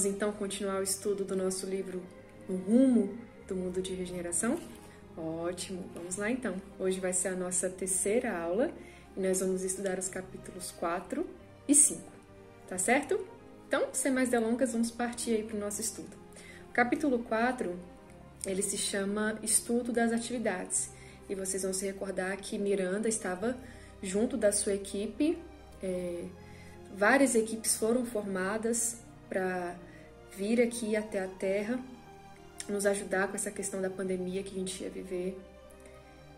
Vamos então continuar o estudo do nosso livro No Rumo do Mundo de Regeneração? Ótimo, vamos lá então. Hoje vai ser a nossa terceira aula e nós vamos estudar os capítulos 4 e 5, tá certo? Então, sem mais delongas, vamos partir aí para o nosso estudo. O capítulo 4, ele se chama Estudo das Atividades. E vocês vão se recordar que Miranda estava junto da sua equipe. Várias equipes foram formadas para vir aqui até a Terra, nos ajudar com essa questão da pandemia que a gente ia viver.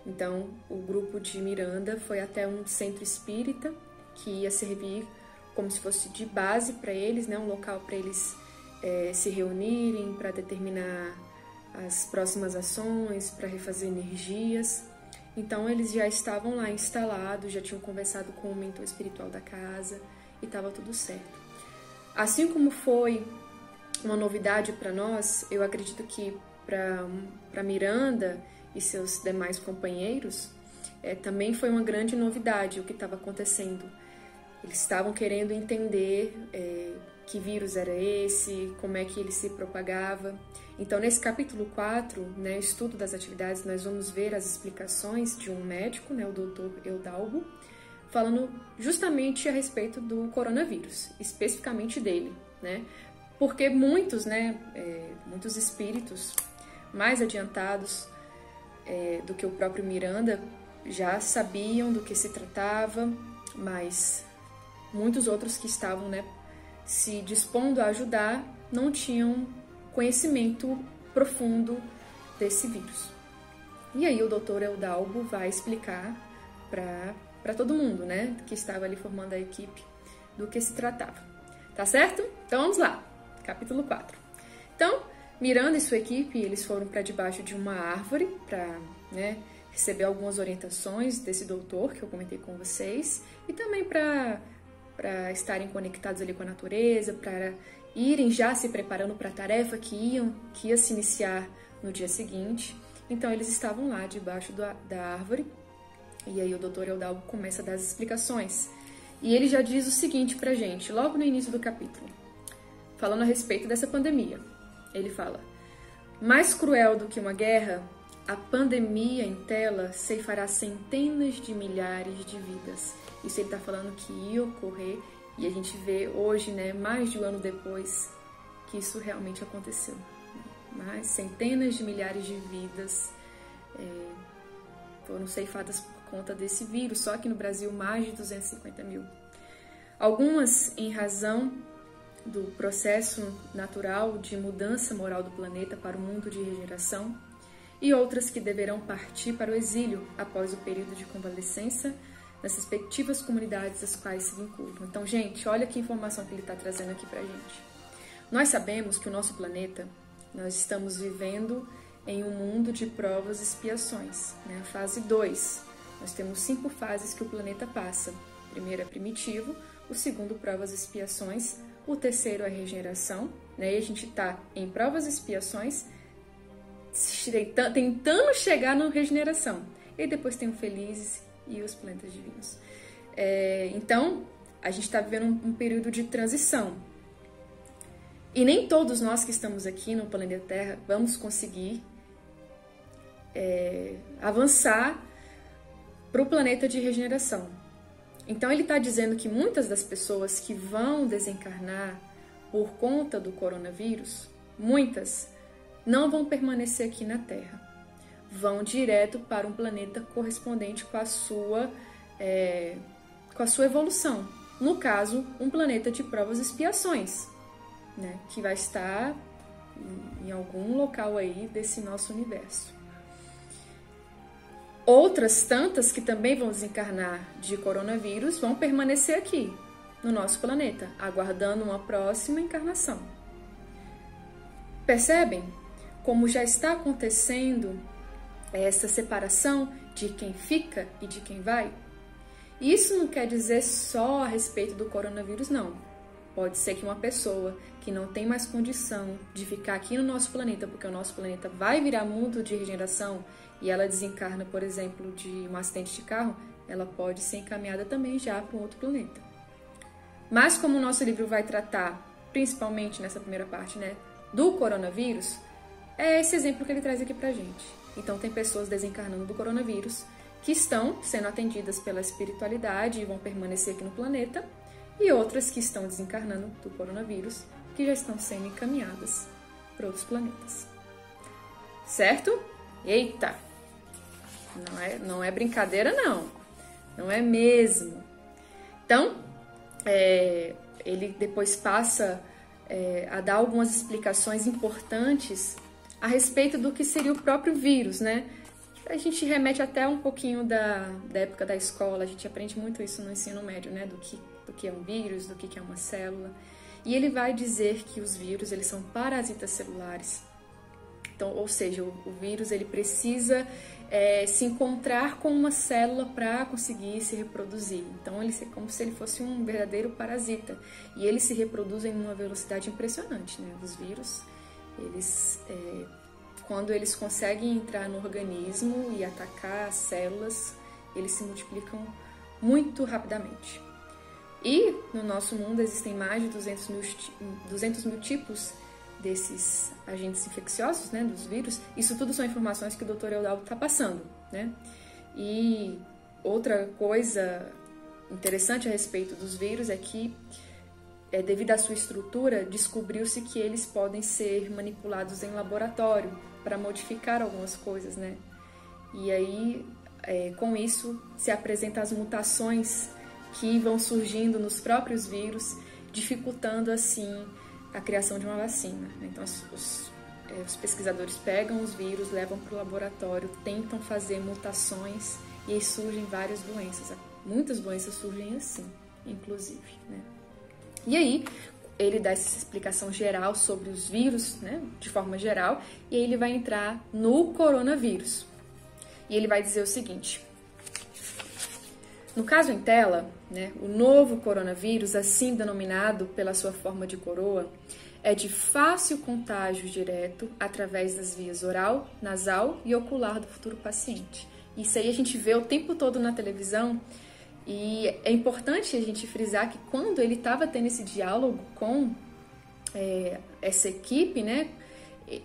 Então, o grupo de Miranda foi até um centro espírita que ia servir como se fosse de base para eles, né? Um local para eles se reunirem, para determinar as próximas ações, para refazer energias. Então, eles já estavam lá instalados, já tinham conversado com o mentor espiritual da casa e estava tudo certo. Assim como foi uma novidade para nós, eu acredito que para Miranda e seus demais companheiros, também foi uma grande novidade o que estava acontecendo. Eles estavam querendo entender que vírus era esse, como é que ele se propagava. Então, nesse capítulo 4, né, Estudo das Atividades, nós vamos ver as explicações de um médico, né, o Dr. Eudalbo, falando justamente a respeito do coronavírus, especificamente dele, né? Porque muitos, né, muitos espíritos mais adiantados do que o próprio Miranda já sabiam do que se tratava, mas muitos outros que estavam, né, se dispondo a ajudar não tinham conhecimento profundo desse vírus. E aí o Dr. Eudalbo vai explicar para todo mundo, né, que estava ali formando a equipe, do que se tratava. Tá certo? Então vamos lá, capítulo 4. Então, Miranda e sua equipe, eles foram para debaixo de uma árvore para, né, receber algumas orientações desse doutor que eu comentei com vocês e também para estarem conectados ali com a natureza, para irem já se preparando para a tarefa que ia se iniciar no dia seguinte. Então, eles estavam lá debaixo da árvore. E aí o Dr. Eudalbo começa a dar as explicações. E ele já diz o seguinte pra gente, logo no início do capítulo, falando a respeito dessa pandemia. Ele fala: mais cruel do que uma guerra, a pandemia em tela ceifará centenas de milhares de vidas. Isso ele está falando que ia ocorrer e a gente vê hoje, né, mais de um ano depois, que isso realmente aconteceu. Mais centenas de milhares de vidas foram ceifadas por conta desse vírus, só aqui no Brasil mais de 250 mil. Algumas em razão do processo natural de mudança moral do planeta para o mundo de regeneração e outras que deverão partir para o exílio após o período de convalescença nas respectivas comunidades às quais se vinculam. Então, gente, olha que informação que ele está trazendo aqui pra gente. Nós sabemos que o nosso planeta, nós estamos vivendo em um mundo de provas e expiações, né? A fase 2. Nós temos 5 fases que o planeta passa. O primeiro é primitivo, o segundo, provas e expiações, o terceiro é regeneração, né? E a gente está em provas e expiações, tentando chegar na regeneração. E depois tem o felizes e os planetas divinos. Então, a gente está vivendo um período de transição. E nem todos nós que estamos aqui no planeta Terra vamos conseguir avançar para o planeta de regeneração. Então ele está dizendo que muitas das pessoas que vão desencarnar por conta do coronavírus, muitas não vão permanecer aqui na Terra. Vão direto para um planeta correspondente com a sua evolução. No caso, um planeta de provas e expiações, né, que vai estar em algum local aí desse nosso universo. Outras tantas que também vão desencarnar de coronavírus vão permanecer aqui, no nosso planeta, aguardando uma próxima encarnação. Percebem como já está acontecendo essa separação de quem fica e de quem vai? Isso não quer dizer só a respeito do coronavírus, não. Pode ser que uma pessoa que não tem mais condição de ficar aqui no nosso planeta, porque o nosso planeta vai virar mundo de regeneração, e ela desencarna, por exemplo, de um acidente de carro, ela pode ser encaminhada também já para um outro planeta. Mas como o nosso livro vai tratar principalmente nessa primeira parte, né, do coronavírus, é esse exemplo que ele traz aqui pra gente. Então tem pessoas desencarnando do coronavírus que estão sendo atendidas pela espiritualidade e vão permanecer aqui no planeta, e outras que estão desencarnando do coronavírus que já estão sendo encaminhadas para outros planetas. Certo? Eita! Não é brincadeira, não. Não é mesmo. Então, ele depois passa a dar algumas explicações importantes a respeito do que seria o próprio vírus, né? A gente remete até um pouquinho da época da escola, a gente aprende muito isso no ensino médio, né? Do que é um vírus, do que é uma célula. E ele vai dizer que os vírus, eles são parasitas celulares. Então, ou seja, o vírus, ele precisa se encontrar com uma célula para conseguir se reproduzir. Então, ele é como se ele fosse um verdadeiro parasita. E eles se reproduzem numa velocidade impressionante, né? Os vírus, eles... quando eles conseguem entrar no organismo e atacar as células, eles se multiplicam muito rapidamente. E no nosso mundo existem mais de 200 mil tipos desses agentes infecciosos, né, dos vírus. Isso tudo são informações que o Dr. Eudaldo está passando, né? E outra coisa interessante a respeito dos vírus é que, devido à sua estrutura, descobriu-se que eles podem ser manipulados em laboratório para modificar algumas coisas, né? E aí, com isso, se apresentam as mutações que vão surgindo nos próprios vírus, dificultando, assim, a criação de uma vacina. Então, os pesquisadores pegam os vírus, levam para o laboratório, tentam fazer mutações e aí surgem várias doenças. Muitas doenças surgem assim, inclusive, né? E aí, ele dá essa explicação geral sobre os vírus, né, de forma geral, e aí ele vai entrar no coronavírus. E ele vai dizer o seguinte: no caso em tela, né, o novo coronavírus, assim denominado pela sua forma de coroa, é de fácil contágio direto através das vias oral, nasal e ocular do futuro paciente. Isso aí a gente vê o tempo todo na televisão. E é importante a gente frisar que quando ele estava tendo esse diálogo com essa equipe, né,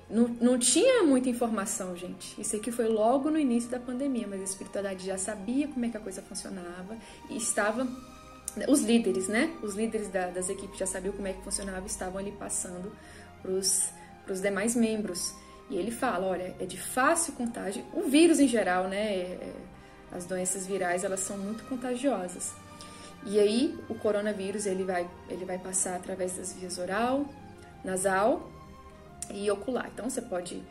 não tinha muita informação, gente. Isso aqui foi logo no início da pandemia, mas a espiritualidade já sabia como é que a coisa funcionava e estava... Os líderes, né? Os líderes das equipes já sabiam como é que funcionava e estavam ali passando para os demais membros. E ele fala, olha, é de fácil contágio. O vírus em geral, né? As doenças virais, elas são muito contagiosas. E aí, o coronavírus, ele vai passar através das vias oral, nasal e ocular. Então, você pode...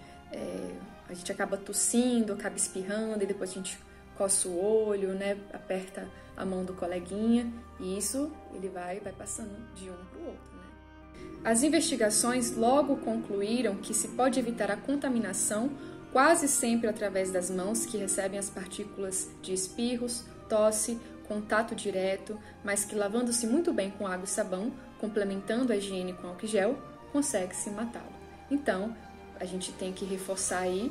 a gente acaba tossindo, acaba espirrando, e depois a gente coça o olho, né? Aperta a mão do coleguinha, e isso, ele vai passando de um para o outro, né? As investigações logo concluíram que se pode evitar a contaminação quase sempre através das mãos que recebem as partículas de espirros, tosse, contato direto, mas que lavando-se muito bem com água e sabão, complementando a higiene com álcool gel, consegue-se matá-lo. Então, a gente tem que reforçar aí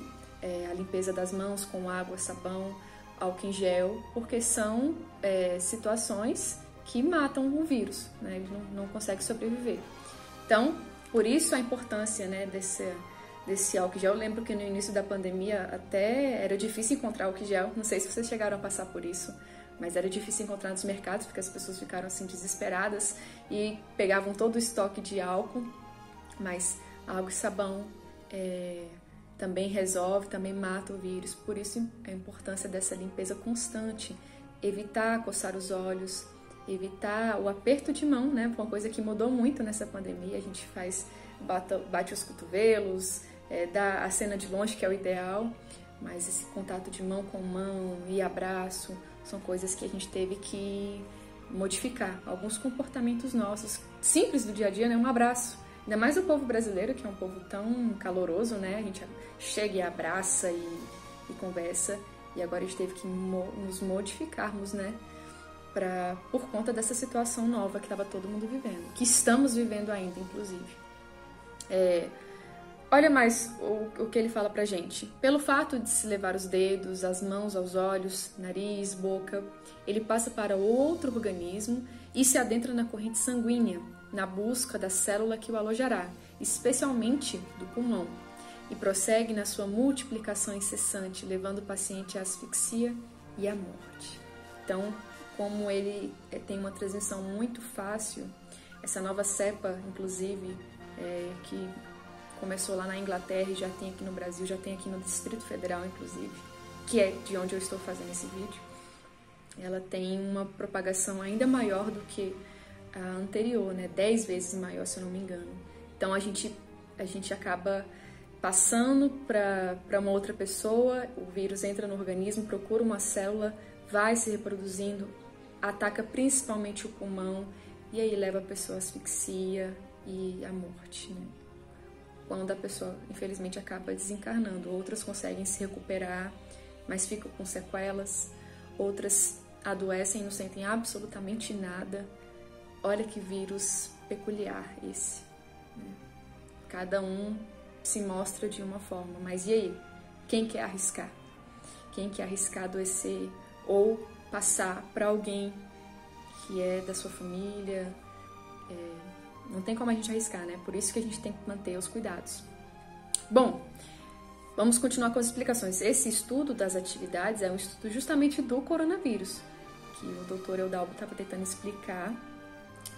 a limpeza das mãos com água, sabão, álcool em gel, porque são situações que matam o vírus, né? Ele não consegue sobreviver. Então, por isso a importância, né, desse álcool gel. Eu lembro que no início da pandemia até era difícil encontrar álcool gel. Não sei se vocês chegaram a passar por isso, mas era difícil encontrar nos mercados, porque as pessoas ficaram assim desesperadas e pegavam todo o estoque de álcool. Mas água e sabão também resolve, também mata o vírus. Por isso a importância dessa limpeza constante. Evitar coçar os olhos, evitar o aperto de mão, né? Uma coisa que mudou muito nessa pandemia. A gente bate os cotovelos, dá a cena de longe, que é o ideal, mas esse contato de mão com mão e abraço são coisas que a gente teve que modificar. Alguns comportamentos nossos, simples do dia a dia, né? Um abraço. Ainda mais o povo brasileiro, que é um povo tão caloroso, né? A gente chega e abraça e conversa, e agora a gente teve que nos modificarmos, né? Por conta dessa situação nova que estava todo mundo vivendo, que estamos vivendo ainda, inclusive. Olha mais o que ele fala pra gente. Pelo fato de se levar os dedos, as mãos aos olhos, nariz, boca, ele passa para outro organismo e se adentra na corrente sanguínea, na busca da célula que o alojará, especialmente do pulmão, e prossegue na sua multiplicação incessante, levando o paciente à asfixia e à morte. Então, como ele tem uma transmissão muito fácil, essa nova cepa, inclusive, que começou lá na Inglaterra e já tem aqui no Brasil, já tem aqui no Distrito Federal, inclusive, que é de onde eu estou fazendo esse vídeo, ela tem uma propagação ainda maior do que a anterior, né? 10 vezes maior, se eu não me engano. Então, a gente acaba passando para uma outra pessoa, o vírus entra no organismo, procura uma célula, vai se reproduzindo, ataca principalmente o pulmão, e aí leva a pessoa à asfixia e à morte, né? Quando a pessoa, infelizmente, acaba desencarnando. Outras conseguem se recuperar, mas ficam com sequelas. Outras adoecem e não sentem absolutamente nada. Olha que vírus peculiar esse, né? Cada um se mostra de uma forma. Mas e aí? Quem quer arriscar? Quem quer arriscar adoecer ou passar para alguém que é da sua família? Não tem como a gente arriscar, né? Por isso que a gente tem que manter os cuidados. Bom, vamos continuar com as explicações. Esse estudo das atividades é um estudo justamente do coronavírus, que o Dr. Eudalbo estava tentando explicar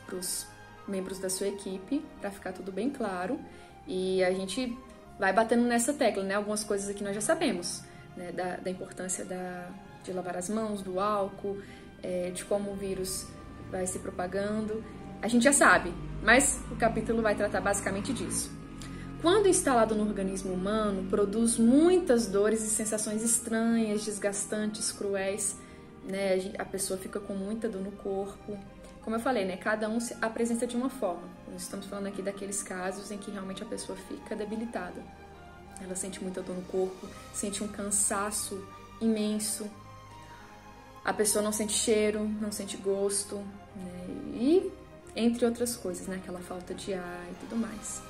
para os membros da sua equipe, para ficar tudo bem claro. E a gente vai batendo nessa tecla, né? Algumas coisas aqui nós já sabemos, né? Da importância de lavar as mãos, do álcool, de como o vírus vai se propagando. A gente já sabe, mas o capítulo vai tratar basicamente disso. Quando instalado no organismo humano, produz muitas dores e sensações estranhas, desgastantes, cruéis, né? A pessoa fica com muita dor no corpo. Como eu falei, né? Cada um se apresenta de uma forma. Nós estamos falando aqui daqueles casos em que realmente a pessoa fica debilitada. Ela sente muita dor no corpo, sente um cansaço imenso. A pessoa não sente cheiro, não sente gosto, né? E entre outras coisas, né? Aquela falta de ar e tudo mais.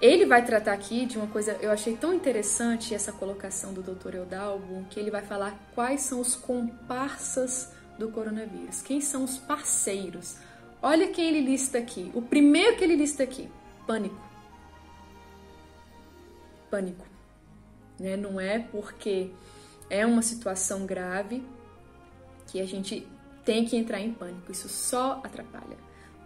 Ele vai tratar aqui de uma coisa, eu achei tão interessante essa colocação do Dr. Eudalbo, que ele vai falar quais são os comparsas do coronavírus, quem são os parceiros. Olha quem ele lista aqui. O primeiro que ele lista aqui, pânico. Pânico, né? Não é porque é uma situação grave que a gente tem que entrar em pânico. Isso só atrapalha.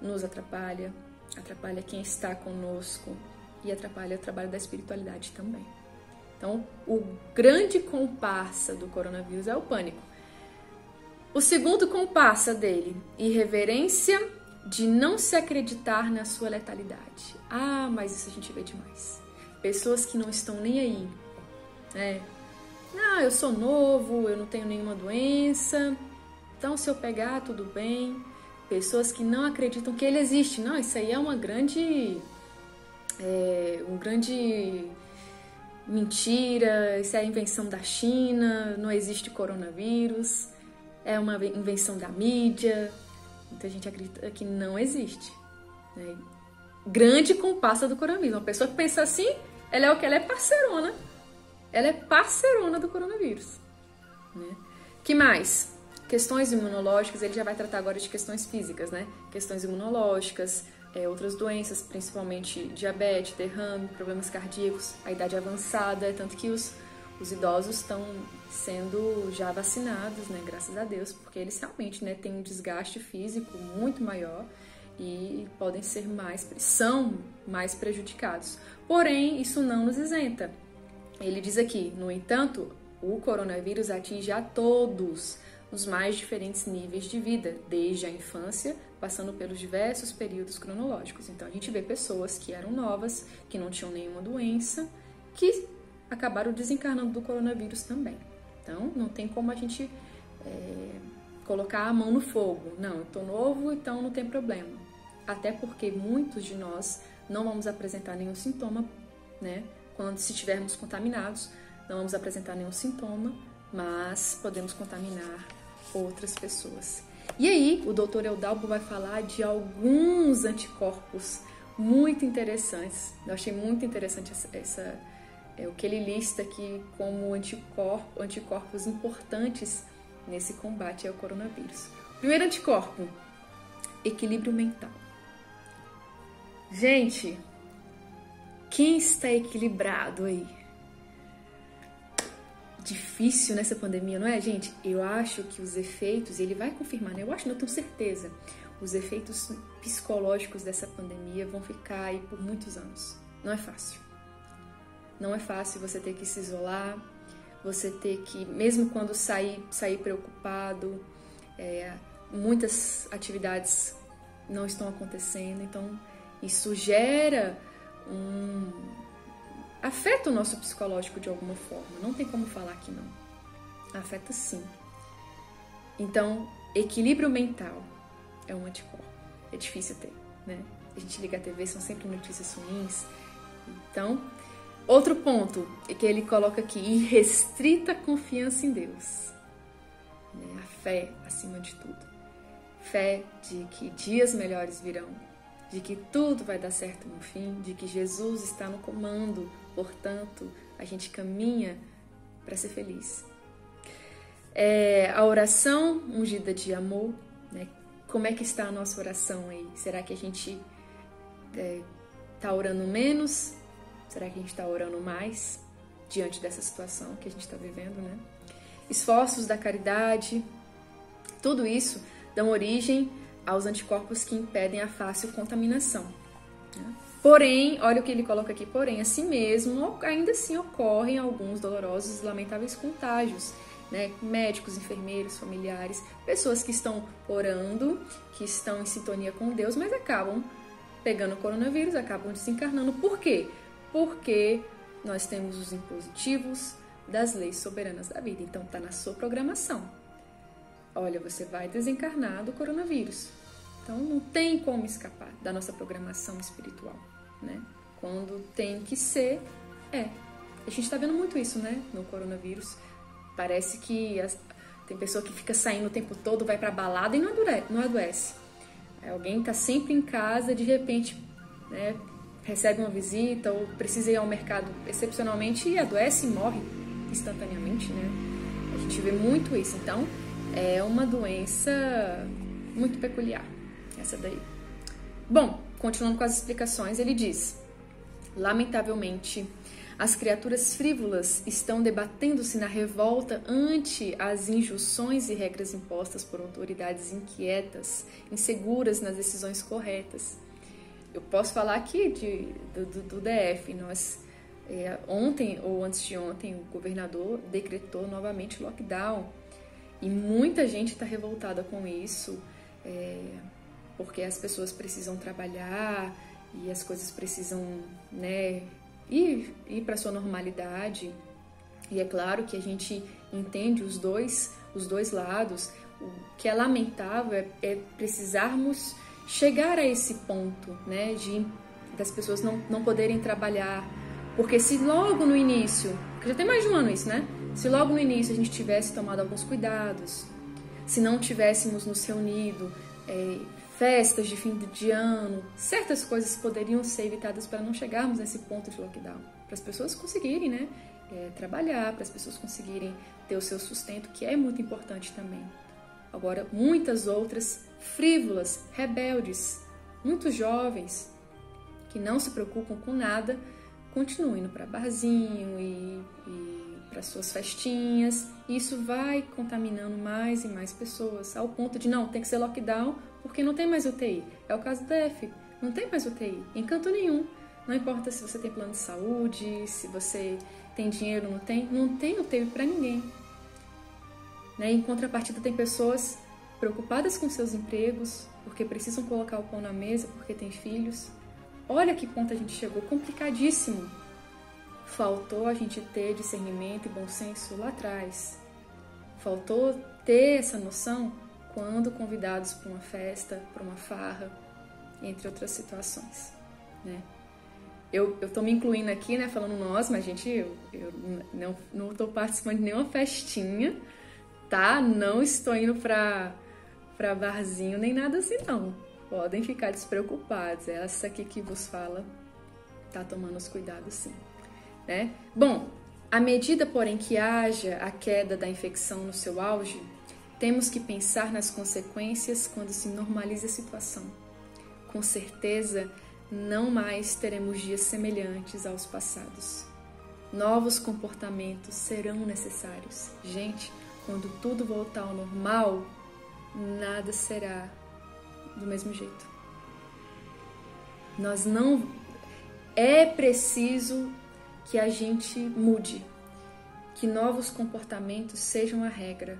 Nos atrapalha, atrapalha quem está conosco e atrapalha o trabalho da espiritualidade também. Então, o grande comparsa do coronavírus é o pânico. O segundo comparsa dele, irreverência de não se acreditar na sua letalidade. Ah, mas isso a gente vê demais. Pessoas que não estão nem aí, né? Ah, eu sou novo, eu não tenho nenhuma doença, então se eu pegar, tudo bem. Pessoas que não acreditam que ele existe. Não, isso aí é uma grande mentira, isso é a invenção da China, não existe coronavírus, é uma invenção da mídia. Muita gente acredita que não existe, né? Grande comparsa do coronavírus. Uma pessoa que pensa assim, ela é o que? Ela é parceirona. Ela é parceirona do coronavírus, né? Que mais? Questões imunológicas, ele já vai tratar agora de questões físicas, né? Questões imunológicas, outras doenças, principalmente diabetes, derrame, problemas cardíacos, a idade avançada, tanto que os idosos estão sendo já vacinados, né? Graças a Deus, porque eles realmente, né, têm um desgaste físico muito maior e podem ser são mais prejudicados. Porém, isso não nos isenta. Ele diz aqui, no entanto, o coronavírus atinge a todos nos mais diferentes níveis de vida, desde a infância, passando pelos diversos períodos cronológicos. Então, a gente vê pessoas que eram novas, que não tinham nenhuma doença, que acabaram desencarnando do coronavírus também. Então, não tem como a gente colocar a mão no fogo. Não, eu tô novo, então não tem problema. Até porque muitos de nós não vamos apresentar nenhum sintoma, né? Quando se estivermos contaminados, não vamos apresentar nenhum sintoma, mas podemos contaminar outras pessoas. E aí, o Dr. Eudalbo vai falar de alguns anticorpos muito interessantes. Eu achei muito interessante o que ele lista aqui como anticorpos importantes nesse combate ao coronavírus. Primeiro anticorpo, equilíbrio mental. Gente, quem está equilibrado aí? Difícil nessa pandemia, não é, gente? Eu acho que os efeitos, ele vai confirmar, né? Eu acho, não, eu tenho certeza, os efeitos psicológicos dessa pandemia vão ficar aí por muitos anos. Não é fácil. Não é fácil você ter que se isolar, você ter que, mesmo quando sair preocupado, muitas atividades não estão acontecendo, então isso gera afeta o nosso psicológico de alguma forma, não tem como falar que não, afeta sim. Então, equilíbrio mental é um anticorpo, é difícil ter, né? A gente liga a TV, são sempre notícias ruins. Então, outro ponto é que ele coloca aqui, irrestrita confiança em Deus, né? A fé acima de tudo, fé de que dias melhores virão, de que tudo vai dar certo no fim, de que Jesus está no comando, portanto, a gente caminha para ser feliz. A oração ungida de amor, né? Como é que está a nossa oração aí? Será que a gente está orando menos? Será que a gente está orando mais diante dessa situação que a gente está vivendo, né? Esforços da caridade, tudo isso dão origem aos anticorpos que impedem a fácil contaminação, né? Porém, olha o que ele coloca aqui, porém, assim mesmo, ainda assim ocorrem alguns dolorosos e lamentáveis contágios, né? Médicos, enfermeiros, familiares, pessoas que estão orando, que estão em sintonia com Deus, mas acabam pegando o coronavírus, acabam desencarnando. Por quê? Porque nós temos os impositivos das leis soberanas da vida, então está na sua programação. Olha, você vai desencarnar do coronavírus. Então, não tem como escapar da nossa programação espiritual, né? Quando tem que ser, A gente está vendo muito isso, né? No coronavírus. Parece que tem pessoa que fica saindo o tempo todo, vai pra balada e não adoece. Alguém está sempre em casa, de repente, né, recebe uma visita ou precisa ir ao mercado excepcionalmente e adoece e morre instantaneamente, né? A gente vê muito isso. Então, é uma doença muito peculiar, essa daí. Bom, continuando com as explicações, ele diz: lamentavelmente, as criaturas frívolas estão debatendo-se na revolta ante as injunções e regras impostas por autoridades inquietas, inseguras nas decisões corretas. Eu posso falar aqui do DF. Ontem ou antes de ontem, o governador decretou novamente lockdown. E muita gente está revoltada com isso, porque as pessoas precisam trabalhar e as coisas precisam, né, ir para a sua normalidade. E é claro que a gente entende os dois lados. O que é lamentável é precisarmos chegar a esse ponto, né, das pessoas não poderem trabalhar. Porque se logo no início, porque já tem mais de um ano isso, né? Se logo no início a gente tivesse tomado alguns cuidados, se não tivéssemos nos reunido, festas de fim de ano, certas coisas poderiam ser evitadas para não chegarmos nesse ponto de lockdown. Para as pessoas conseguirem, né, trabalhar, para as pessoas conseguirem ter o seu sustento, que é muito importante também. Agora, muitas outras frívolas, rebeldes, muito jovens, que não se preocupam com nada, continuam indo para barzinho e para suas festinhas, e isso vai contaminando mais e mais pessoas, ao ponto de não, tem que ser lockdown porque não tem mais UTI. É o caso do DF, não tem mais UTI, em canto nenhum. Não importa se você tem plano de saúde, se você tem dinheiro, não tem UTI para ninguém. Né? Em contrapartida, tem pessoas preocupadas com seus empregos, porque precisam colocar o pão na mesa, porque têm filhos. Olha que ponto a gente chegou, complicadíssimo. Faltou a gente ter discernimento e bom senso lá atrás. Faltou ter essa noção quando convidados para uma festa, para uma farra, entre outras situações, né? Eu tô me incluindo aqui, né, falando nós, mas, gente, eu não tô participando de nenhuma festinha, tá? Não estou indo pra barzinho, nem nada assim, não. Podem ficar despreocupados. Essa aqui que vos fala tá tomando os cuidados, sim. Né? Bom, à medida, porém, que haja a queda da infecção no seu auge, temos que pensar nas consequências quando se normaliza a situação. Com certeza, não mais teremos dias semelhantes aos passados. Novos comportamentos serão necessários. Gente, quando tudo voltar ao normal, nada será do mesmo jeito. É preciso que a gente mude, que novos comportamentos sejam a regra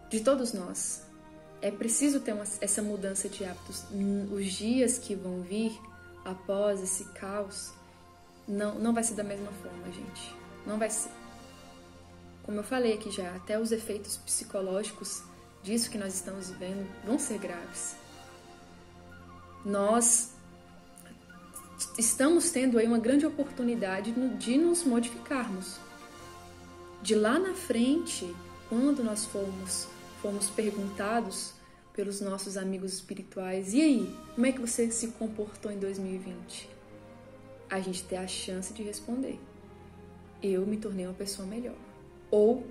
de todos nós. É preciso ter essa mudança de hábitos. Os dias que vão vir após esse caos, não vai ser da mesma forma, gente. Não vai ser. Como eu falei aqui já, até os efeitos psicológicos disso que nós estamos vivendo vão ser graves. Nós estamos tendo aí uma grande oportunidade de nos modificarmos. De lá na frente, quando nós fomos perguntados pelos nossos amigos espirituais, e aí, como é que você se comportou em 2020? A gente tem a chance de responder: eu me tornei uma pessoa melhor, ou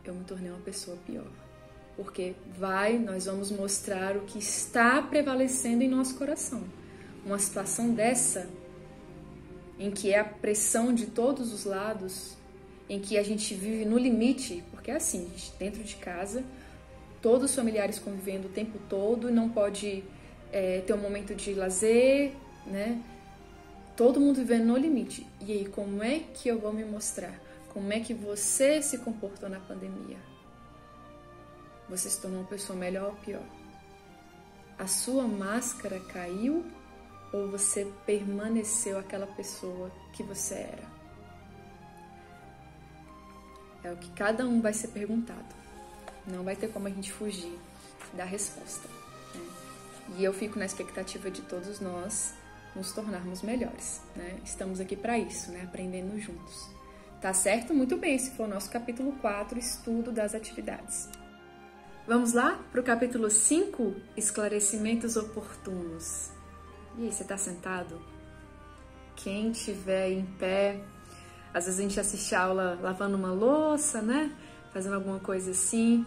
eu me tornei uma pessoa pior. Porque nós vamos mostrar o que está prevalecendo em nosso coração. Uma situação dessa, em que é a pressão de todos os lados, em que a gente vive no limite, porque é assim, gente, dentro de casa, todos os familiares convivendo o tempo todo, não pode ter um momento de lazer, né? Todo mundo vivendo no limite. E aí, como é que eu vou me mostrar? Como é que você se comportou na pandemia? Você se tornou uma pessoa melhor ou pior? A sua máscara caiu ou você permaneceu aquela pessoa que você era? É o que cada um vai ser perguntado. Não vai ter como a gente fugir da resposta, né? E eu fico na expectativa de todos nós nos tornarmos melhores, né? Estamos aqui para isso, né? Aprendendo juntos. Tá certo? Muito bem, esse foi o nosso capítulo 4, estudo das atividades. Vamos lá para o capítulo 5, esclarecimentos oportunos. E aí, você tá sentado? Quem estiver em pé, às vezes a gente assiste a aula lavando uma louça, né? Fazendo alguma coisa assim.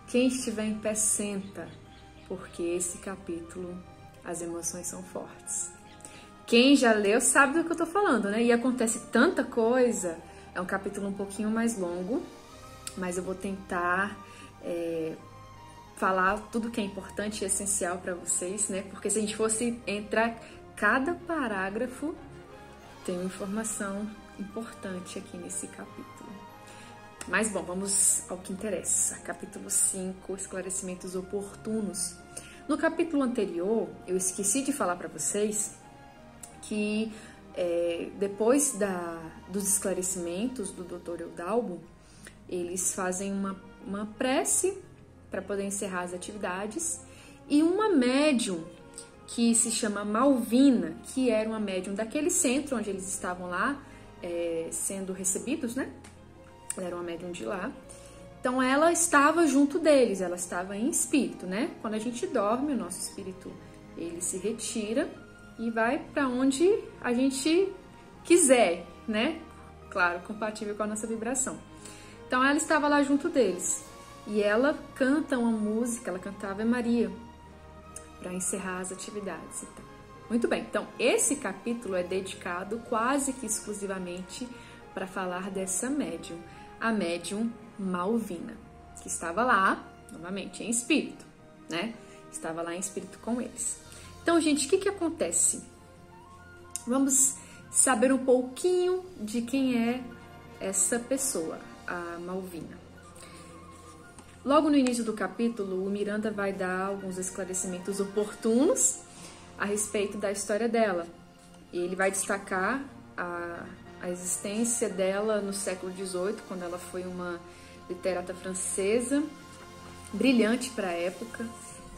Quem estiver em pé, senta, porque esse capítulo, as emoções são fortes. Quem já leu sabe do que eu tô falando, né? E acontece tanta coisa. É um capítulo um pouquinho mais longo, mas eu vou tentar falar tudo que é importante e essencial para vocês, né? Porque se a gente fosse entrar cada parágrafo, tem uma informação importante aqui nesse capítulo. Mas bom, vamos ao que interessa. Capítulo 5, esclarecimentos oportunos. No capítulo anterior, eu esqueci de falar para vocês que depois dos esclarecimentos do Dr. Eudalbo, eles fazem uma prece para poder encerrar as atividades, e uma médium que se chama Malvina, que era uma médium daquele centro onde eles estavam lá sendo recebidos, né? Ela era uma médium de lá. Então ela estava junto deles, ela estava em espírito, né? Quando a gente dorme, o nosso espírito ele se retira e vai para onde a gente quiser, né? Claro, compatível com a nossa vibração. Então ela estava lá junto deles. E ela canta uma música, ela canta Ave Maria, para encerrar as atividades. Então. Muito bem, então esse capítulo é dedicado quase que exclusivamente para falar dessa médium, a médium Malvina, que estava lá, novamente, em espírito, né? Estava lá em espírito com eles. Então, gente, o que acontece? Vamos saber um pouquinho de quem é essa pessoa, a Malvina. Logo no início do capítulo, o Miranda vai dar alguns esclarecimentos oportunos a respeito da história dela. Ele vai destacar a existência dela no século XVIII, quando ela foi uma literata francesa, brilhante para a época,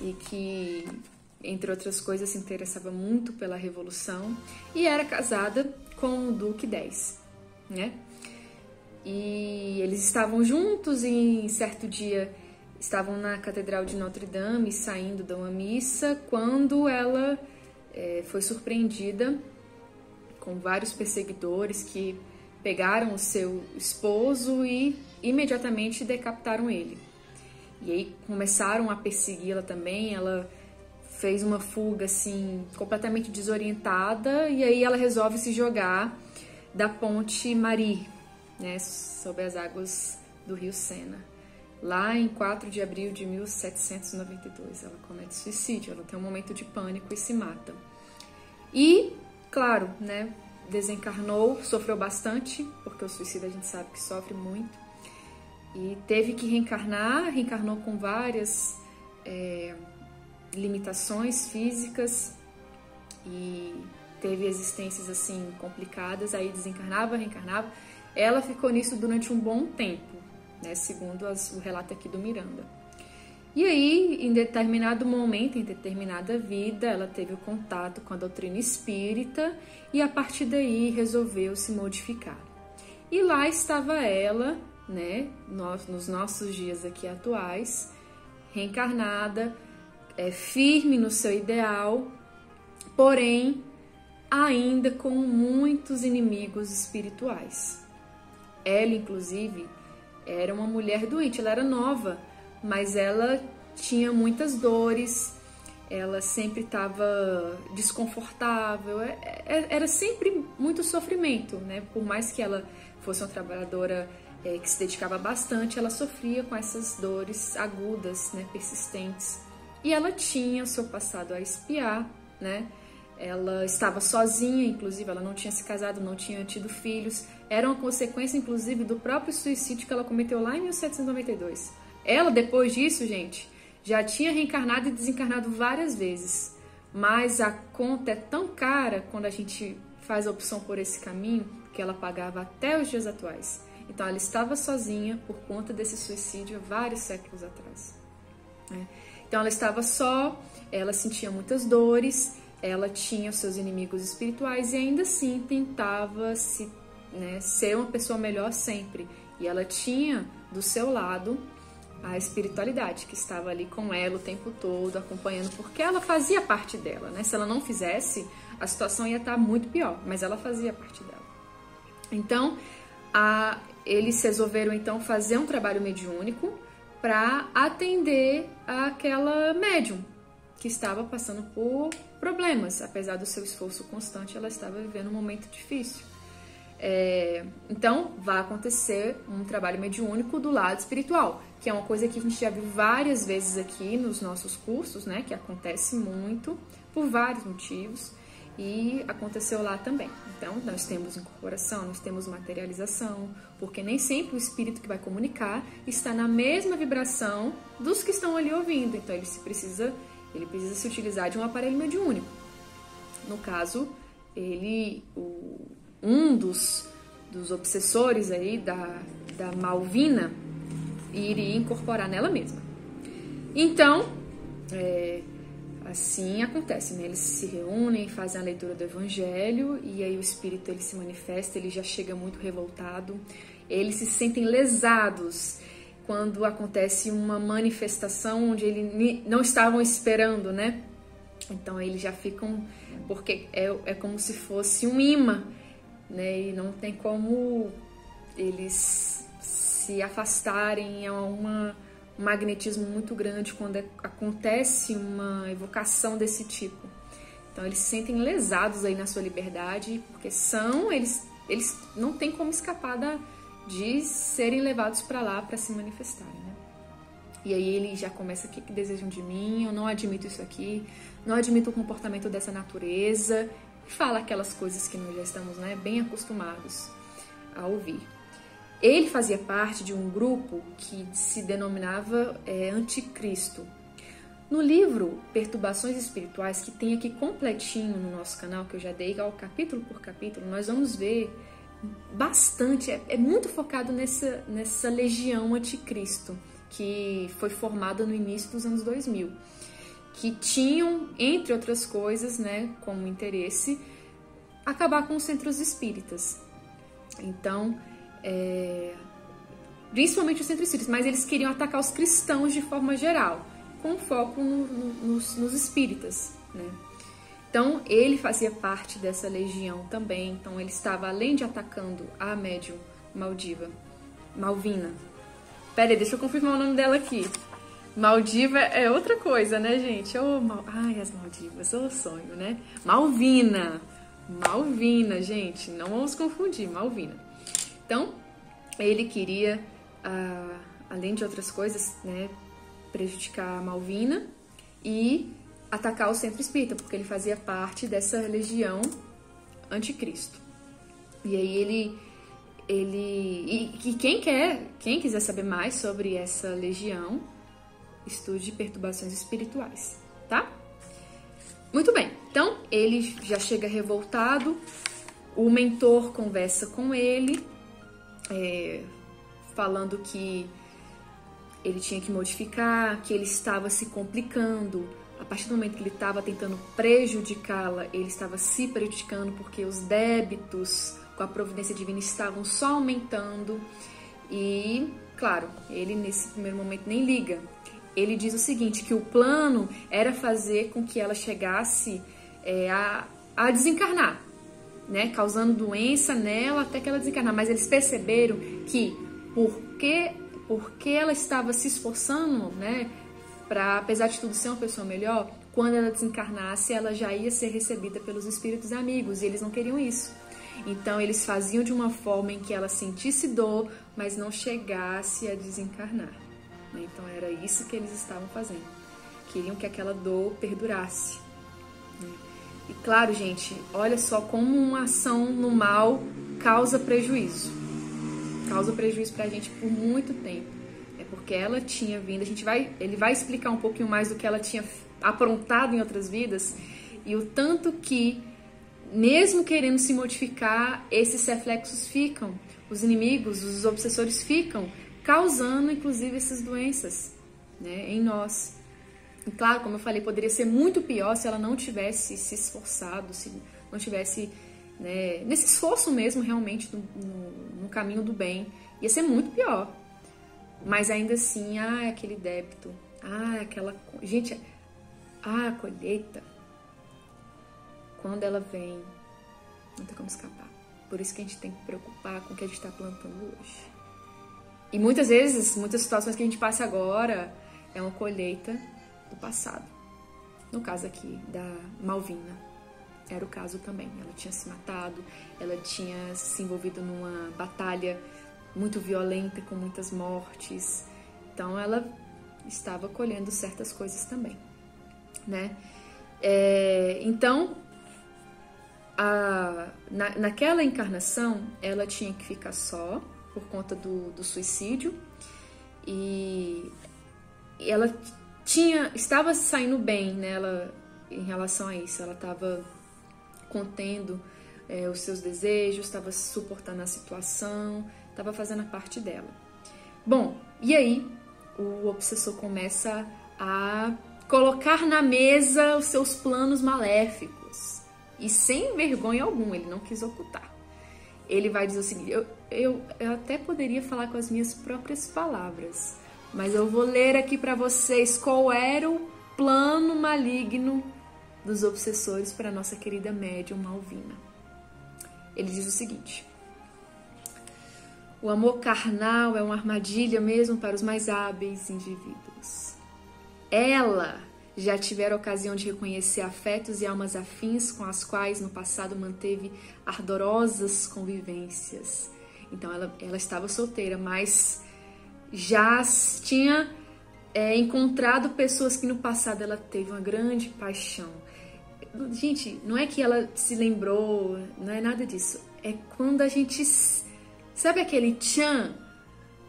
e que, entre outras coisas, se interessava muito pela Revolução, e era casada com o Duque X, né? E eles estavam juntos e em certo dia estavam na Catedral de Notre Dame saindo de uma missa quando ela foi surpreendida com vários perseguidores que pegaram o seu esposo e imediatamente decapitaram ele. E aí começaram a persegui-la também, ela fez uma fuga assim completamente desorientada e aí ela resolve se jogar da ponte Marie, né, sob as águas do rio Sena. Lá em 4 de abril de 1792, ela comete suicídio, ela tem um momento de pânico e se mata. E, claro, né, desencarnou, sofreu bastante, porque o suicídio a gente sabe que sofre muito, e teve que reencarnou com várias limitações físicas e teve existências assim complicadas, aí desencarnava, reencarnava. Ela ficou nisso durante um bom tempo, né, segundo o relato aqui do Miranda. E aí, em determinado momento, em determinada vida, ela teve o contato com a doutrina espírita e a partir daí resolveu se modificar. E lá estava ela, né, nos nossos dias aqui atuais, reencarnada, firme no seu ideal, porém ainda com muitos inimigos espirituais. Ela, inclusive, era uma mulher doente, ela era nova, mas ela tinha muitas dores, ela sempre estava desconfortável, era sempre muito sofrimento, né? Por mais que ela fosse uma trabalhadora que se dedicava bastante, ela sofria com essas dores agudas, né, persistentes. E ela tinha o seu passado a expiar, né? Ela estava sozinha, inclusive, ela não tinha se casado, não tinha tido filhos. Era uma consequência, inclusive, do próprio suicídio que ela cometeu lá em 1792. Ela, depois disso, gente, já tinha reencarnado e desencarnado várias vezes. Mas a conta é tão cara quando a gente faz a opção por esse caminho que ela pagava até os dias atuais. Então, ela estava sozinha por conta desse suicídio há vários séculos atrás, né? Então, ela estava só, ela sentia muitas dores, ela tinha os seus inimigos espirituais e ainda assim tentava ser uma pessoa melhor sempre. E ela tinha do seu lado a espiritualidade que estava ali com ela o tempo todo, acompanhando, porque ela fazia parte dela, né? Se ela não fizesse, a situação ia estar muito pior, mas ela fazia parte dela. Então, eles resolveram então fazer um trabalho mediúnico para atender aquela médium que estava passando por problemas. Apesar do seu esforço constante, ela estava vivendo um momento difícil. Então, vai acontecer um trabalho mediúnico do lado espiritual, que é uma coisa que a gente já viu várias vezes aqui nos nossos cursos, né? Que acontece muito, por vários motivos, e aconteceu lá também. Então, nós temos incorporação, nós temos materialização, porque nem sempre o espírito que vai comunicar está na mesma vibração dos que estão ali ouvindo. Então, ele precisa se utilizar de um aparelho mediúnico. No caso, um dos obsessores aí da Malvina iria incorporar nela mesma. Então, assim acontece, né? Eles se reúnem, fazem a leitura do Evangelho e aí o espírito ele se manifesta, ele já chega muito revoltado, eles se sentem lesados quando acontece uma manifestação onde eles não estavam esperando, né? Então eles já ficam, porque é como se fosse um imã, né? E não tem como eles se afastarem, é um magnetismo muito grande quando acontece uma evocação desse tipo. Então eles se sentem lesados aí na sua liberdade, porque eles não tem como escapar de serem levados para lá para se manifestarem, né? E aí ele já começa: o que desejam de mim? Eu não admito isso aqui, não admito o comportamento dessa natureza. E fala aquelas coisas que nós já estamos, né, bem acostumados a ouvir. Ele fazia parte de um grupo que se denominava Anticristo. No livro Perturbações Espirituais, que tem aqui completinho no nosso canal, que eu já dei capítulo por capítulo, nós vamos ver bastante, é muito focado nessa legião Anticristo, que foi formada no início dos anos 2000, que tinham, entre outras coisas, né, como interesse, acabar com os centros espíritas. Então, principalmente os centros espíritas, mas eles queriam atacar os cristãos de forma geral, com foco nos espíritas, né? Então, ele fazia parte dessa legião também. Então, ele estava, além de atacando a médium Malvina. Pera aí, deixa eu confirmar o nome dela aqui. Maldiva é outra coisa, né, gente? Ai, as Maldivas, ô sonho, né? Malvina, gente, não vamos confundir, Malvina. Então, ele queria, além de outras coisas, né, prejudicar a Malvina e atacar o centro espírita, porque ele fazia parte dessa legião anticristo. E aí quem quiser saber mais sobre essa legião, estude perturbações espirituais, tá? Muito bem, então ele já chega revoltado, o mentor conversa com ele, falando que ele tinha que modificar, que ele estava se complicando. A partir do momento que ele estava tentando prejudicá-la, ele estava se prejudicando porque os débitos com a providência divina estavam só aumentando. E, claro, ele nesse primeiro momento nem liga. Ele diz o seguinte, que o plano era fazer com que ela chegasse a desencarnar, né? Causando doença nela até que ela desencarnar. Mas eles perceberam que porque ela estava se esforçando, né, para, apesar de tudo, ser uma pessoa melhor, quando ela desencarnasse, ela já ia ser recebida pelos espíritos amigos, e eles não queriam isso. Então, eles faziam de uma forma em que ela sentisse dor, mas não chegasse a desencarnar. Então, era isso que eles estavam fazendo. Queriam que aquela dor perdurasse. E, claro, gente, olha só como uma ação no mal causa prejuízo. Causa prejuízo pra gente por muito tempo. Porque ela tinha vindo, ele vai explicar um pouquinho mais do que ela tinha aprontado em outras vidas e o tanto que, mesmo querendo se modificar, esses reflexos ficam, os inimigos, os obsessores ficam causando, inclusive, essas doenças, né, em nós. E claro, como eu falei, poderia ser muito pior se ela não tivesse se esforçado, se não tivesse, né, nesse esforço mesmo, realmente, no caminho do bem. Ia ser muito pior. Mas ainda assim, aquele débito, aquela... Gente, a colheita, quando ela vem, não tem como escapar. Por isso que a gente tem que preocupar com o que a gente está plantando hoje. E muitas vezes, muitas situações que a gente passa agora, é uma colheita do passado. No caso aqui, da Malvina, era o caso também. Ela tinha se matado, ela tinha se envolvido numa batalha muito violenta, com muitas mortes. Então, ela estava colhendo certas coisas também, né? Então, naquela encarnação, ela tinha que ficar só, por conta do suicídio, e ela estava saindo bem, né? Em relação a isso, ela estava contendo os seus desejos, estava suportando a situação, estava fazendo a parte dela. Bom, e aí o obsessor começa a colocar na mesa os seus planos maléficos. E sem vergonha alguma, ele não quis ocultar. Ele vai dizer o seguinte, eu até poderia falar com as minhas próprias palavras, mas eu vou ler aqui para vocês qual era o plano maligno dos obsessores para a nossa querida médium Malvina. Ele diz o seguinte: o amor carnal é uma armadilha mesmo para os mais hábeis indivíduos. Ela já tivera ocasião de reconhecer afetos e almas afins com as quais no passado manteve ardorosas convivências. Então ela estava solteira, mas já tinha encontrado pessoas que no passado ela teve uma grande paixão. Gente, não é que ela se lembrou, não é nada disso. É quando a gente... Sabe aquele tchan?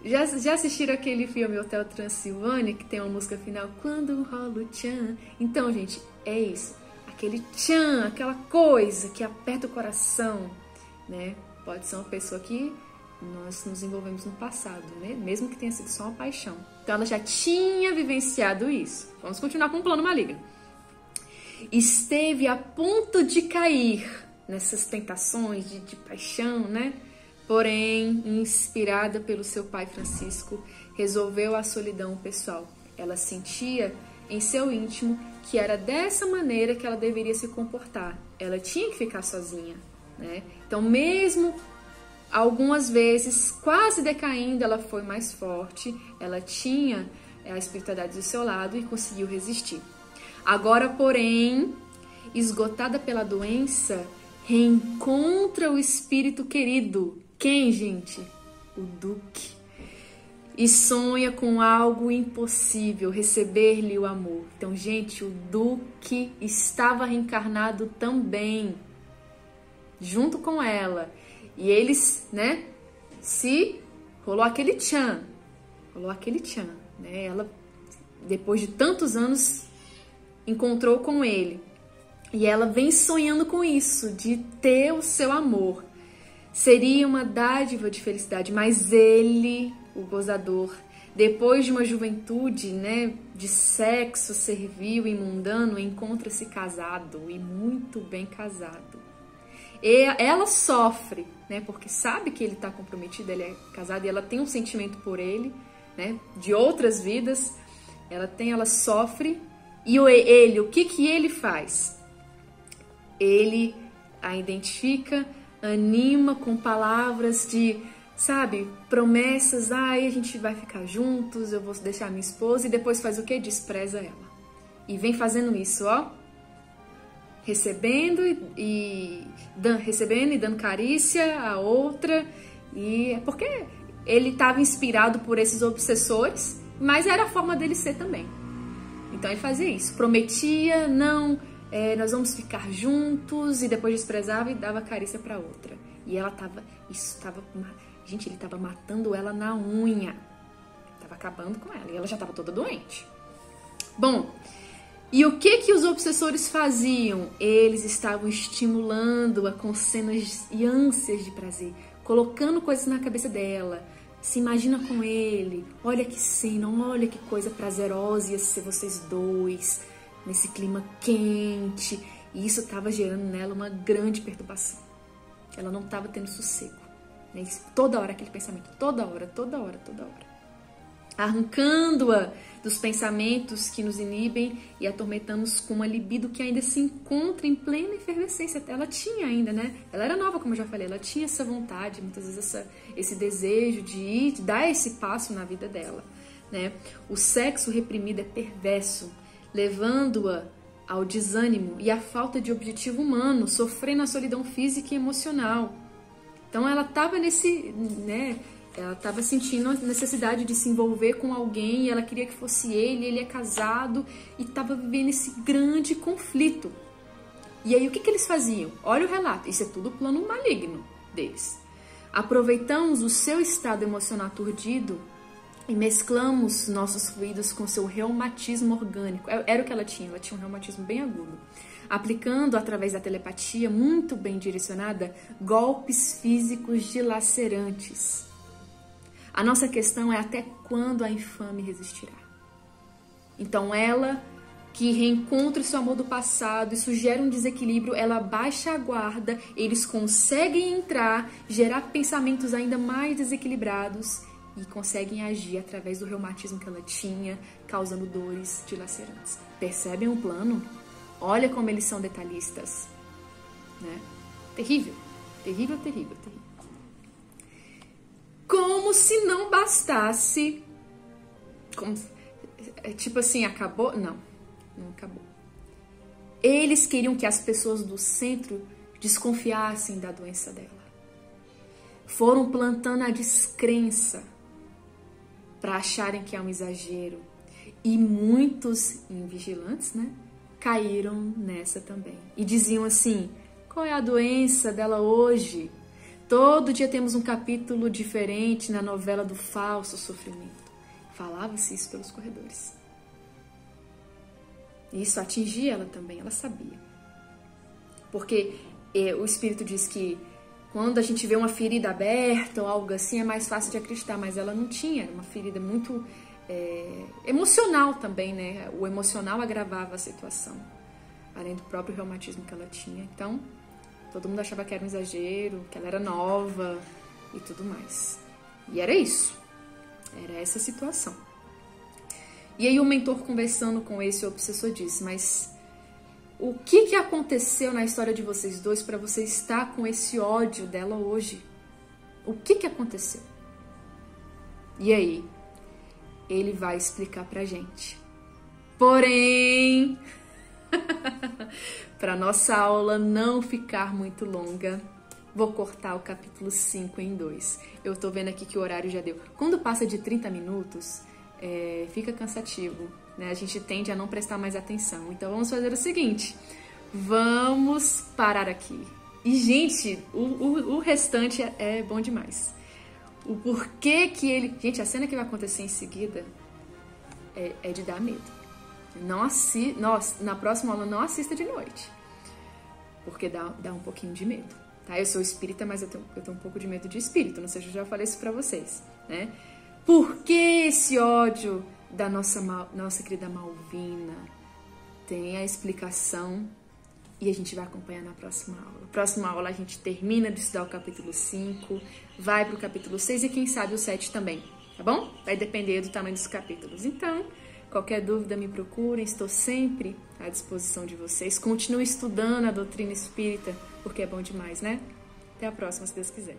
Já assistiram aquele filme Hotel Transilvânia, que tem uma música final, quando rola o tchan? Então, gente, é isso. Aquele tchan, aquela coisa que aperta o coração, né? Pode ser uma pessoa que nós nos envolvemos no passado, né? Mesmo que tenha sido só uma paixão. Então, ela já tinha vivenciado isso. Vamos continuar com o plano maligno. Esteve a ponto de cair nessas tentações de paixão, né? Porém, inspirada pelo seu pai Francisco, resolveu a solidão pessoal. Ela sentia em seu íntimo que era dessa maneira que ela deveria se comportar. Ela tinha que ficar sozinha, né? Então, mesmo algumas vezes quase decaindo, ela foi mais forte. Ela tinha a espiritualidade do seu lado e conseguiu resistir. Agora, porém, esgotada pela doença, reencontra o espírito querido. Quem, gente? O Duque. E sonha com algo impossível, receber-lhe o amor. Então, gente, o Duque estava reencarnado também, junto com ela. E eles, né, rolou aquele tchan, né? Ela, depois de tantos anos, encontrou com ele. E ela vem sonhando com isso, de ter o seu amor. Seria uma dádiva de felicidade, mas ele, o gozador, depois de uma juventude, né, de sexo servil e mundano, encontra-se casado, e muito bem casado. E ela sofre, né, porque sabe que ele está comprometido, ele é casado, e ela tem um sentimento por ele, né, de outras vidas. Ela sofre, e ele, o que ele faz? Ele a identifica, anima com palavras de, sabe, promessas. A gente vai ficar juntos, eu vou deixar minha esposa. E depois faz o quê? Despreza ela. E vem fazendo isso, ó. Recebendo e dando carícia a outra. E é porque ele estava inspirado por esses obsessores, mas era a forma dele ser também. Então ele fazia isso. Prometia, não... nós vamos ficar juntos, e depois desprezava e dava carícia para outra. E ela gente, ele tava matando ela na unha. Tava acabando com ela, e ela já tava toda doente. Bom, e o que os obsessores faziam? Eles estavam estimulando-a com cenas e ânsias de prazer, colocando coisas na cabeça dela. Se imagina com ele, olha que cena, olha que coisa prazerosa ia ser vocês dois, nesse clima quente. E isso estava gerando nela uma grande perturbação. Ela não estava tendo sossego, né? Toda hora aquele pensamento, toda hora. Arrancando-a dos pensamentos que nos inibem e atormentamos com uma libido que ainda se encontra em plena efervescência. Ela tinha ainda, né? Ela era nova, como eu já falei, ela tinha essa vontade, muitas vezes esse desejo de ir, de dar esse passo na vida dela, né? O sexo reprimido é perverso, levando-a ao desânimo e à falta de objetivo humano, sofrendo a solidão física e emocional. Então ela estava ela estava sentindo a necessidade de se envolver com alguém, e ela queria que fosse ele é casado, e estava vivendo esse grande conflito. E aí o que eles faziam? Olha o relato, isso é tudo plano maligno deles. Aproveitamos o seu estado emocional aturdido e mesclamos nossos fluidos com seu reumatismo orgânico. Era o que ela tinha um reumatismo bem agudo. Aplicando, através da telepatia muito bem direcionada, golpes físicos dilacerantes. A nossa questão é até quando a infame resistirá. Então ela, que reencontra o seu amor do passado, isso gera um desequilíbrio, ela baixa a guarda, eles conseguem entrar, gerar pensamentos ainda mais desequilibrados, e conseguem agir através do reumatismo que ela tinha, causando dores dilacerantes. Percebem o plano? Olha como eles são detalhistas, né? Terrível. Como se não bastasse. Tipo assim, acabou? Não acabou. Eles queriam que as pessoas do centro desconfiassem da doença dela. Foram plantando a descrença para acharem que é um exagero. E muitos invigilantes, né, caíram nessa também. E diziam assim: qual é a doença dela hoje? Todo dia temos um capítulo diferente na novela do falso sofrimento. Falava-se isso pelos corredores. E isso atingia ela também, ela sabia. Porque o Espírito diz que quando a gente vê uma ferida aberta ou algo assim, é mais fácil de acreditar, mas ela não tinha. Era uma ferida muito emocional também, né? O emocional agravava a situação, além do próprio reumatismo que ela tinha. Então, todo mundo achava que era um exagero, que ela era nova e tudo mais. E era isso. Era essa situação. E aí o mentor, conversando com esse obsessor, disse: mas o que aconteceu na história de vocês dois para você estar com esse ódio dela hoje? O que aconteceu? E aí? ele vai explicar pra gente. Porém, para nossa aula não ficar muito longa, vou cortar o capítulo 5 em 2. Eu tô vendo aqui que o horário já deu. Quando passa de 30 minutos, fica cansativo, né? A gente tende a não prestar mais atenção. Então vamos fazer o seguinte, vamos parar aqui. E, gente, o restante é bom demais. O porquê que ele... Gente, a cena que vai acontecer em seguida é de dar medo. Na próxima aula, não assista de noite. Porque dá um pouquinho de medo. Tá? Eu sou espírita, mas eu tenho um pouco de medo de espírito. Não sei se eu já falei isso pra vocês, né? Por que esse ódio da nossa querida Malvina? Tem a explicação e a gente vai acompanhar na próxima aula. Próxima aula a gente termina de estudar o capítulo 5, vai pro capítulo 6 e quem sabe o 7 também, tá bom? Vai depender do tamanho dos capítulos. Então, qualquer dúvida me procurem, estou sempre à disposição de vocês. Continuem estudando a doutrina espírita, porque é bom demais, né? Até a próxima, se Deus quiser.